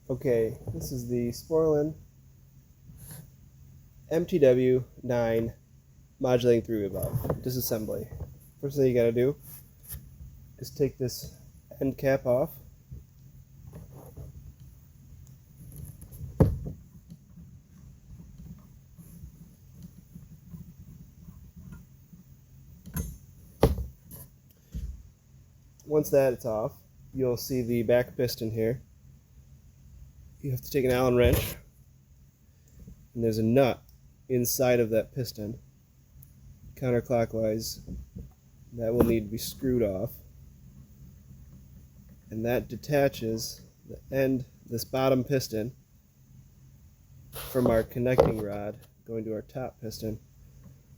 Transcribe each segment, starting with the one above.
Okay, this is the Sporlan mtw9 modulating three-way valve disassembly. First thing you gotta do is take this end cap off. Once that's off, you'll see the back piston here. You have to take an Allen wrench, and there's a nut inside of that piston, counterclockwise, that will need to be screwed off. And that detaches the end, this bottom piston, from our connecting rod going to our top piston.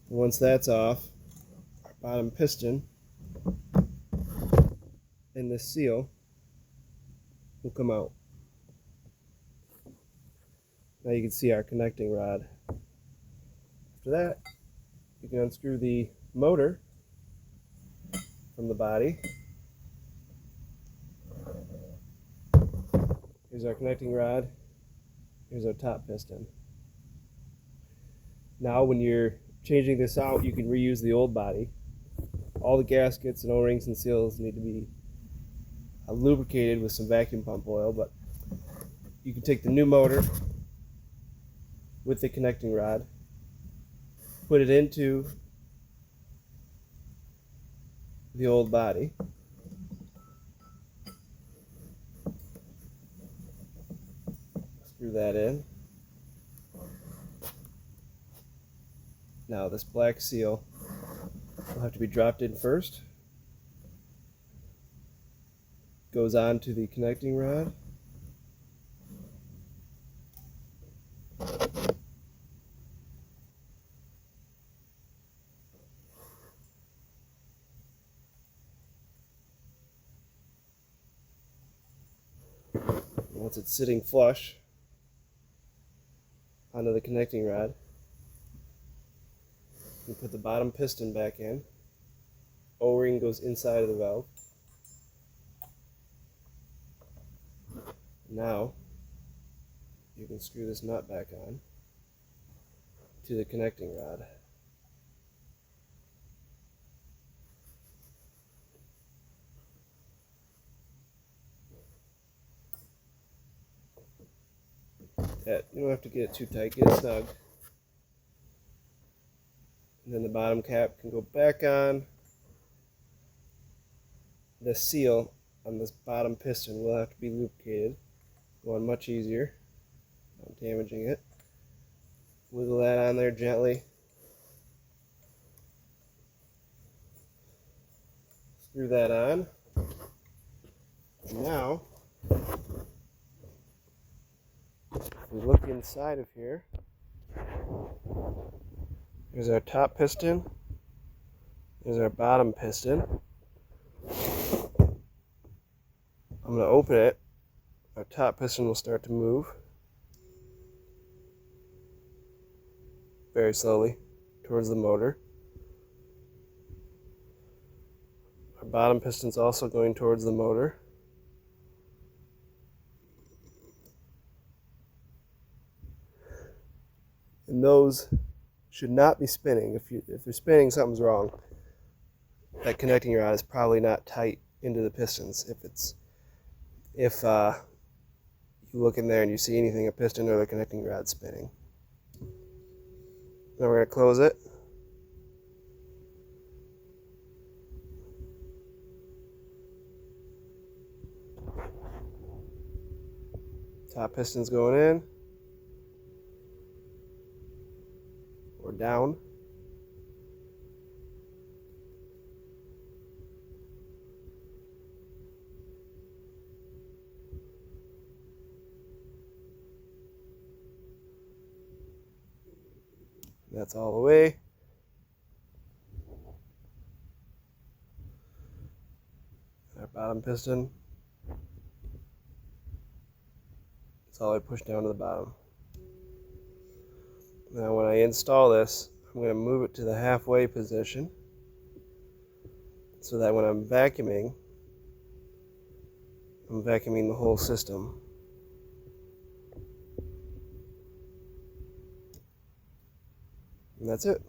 And once that's off, our bottom piston and this seal will come out. Now you can see our connecting rod. After that, you can unscrew the motor from the body. Here's our connecting rod. Here's our top piston. Now when you're changing this out, you can reuse the old body. All the gaskets and O-rings and seals need to be lubricated with some vacuum pump oil, but you can take the new motor with the connecting rod, put it into the old body, screw that in. Now this black seal will have to be dropped in first. Goes on to the connecting rod. Once it's sitting flush onto the connecting rod, you put the bottom piston back in. O-ring goes inside of the valve. Now you can screw this nut back on to the connecting rod. You don't have to get it too tight, get it snug. And then the bottom cap can go back on. The seal on this bottom piston will have to be lubricated. Go on much easier, not damaging it. Wiggle that on there gently. Screw that on. And now, if we look inside of here, here's our top piston, here's our bottom piston. I'm going to open it. Our top piston will start to move very slowly towards the motor. Our bottom piston's also going towards the motor. And those should not be spinning. If they're spinning, something's wrong. That connecting rod is probably not tight into the pistons. If you look in there and you see anything, a piston or the connecting rod spinning. Now we're going to close it. Top piston's going in or down. That's all the way. Our bottom piston. That's all I push down to the bottom. Now when I install this, I'm going to move it to the halfway position so that when I'm vacuuming the whole system. And that's it.